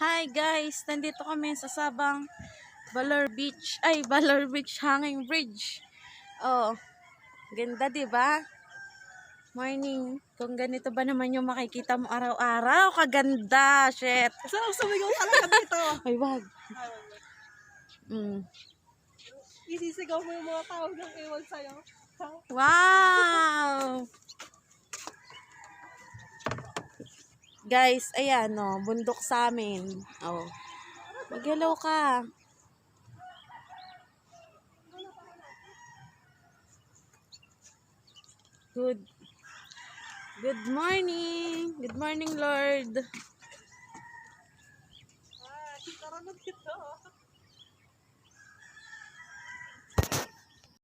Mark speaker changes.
Speaker 1: Hi guys, nandito kami sa Sabang Baler Beach. Ay, Baler Beach Hanging Bridge. Oh, ganda 'di ba? Morning. Kung ganito ba naman yung makikita mo araw-araw, kaganda. Shit.
Speaker 2: Sarap sumigaw talaga dito.
Speaker 1: Ay, wag.
Speaker 2: Isisigaw mo yung mga tao ng iwan sa'yo.
Speaker 1: Wow! Guys, ayan oh, bundok sa amin. Oh. Mag-hello ka. Good morning. Good morning, Lord.
Speaker 2: Tara na dito.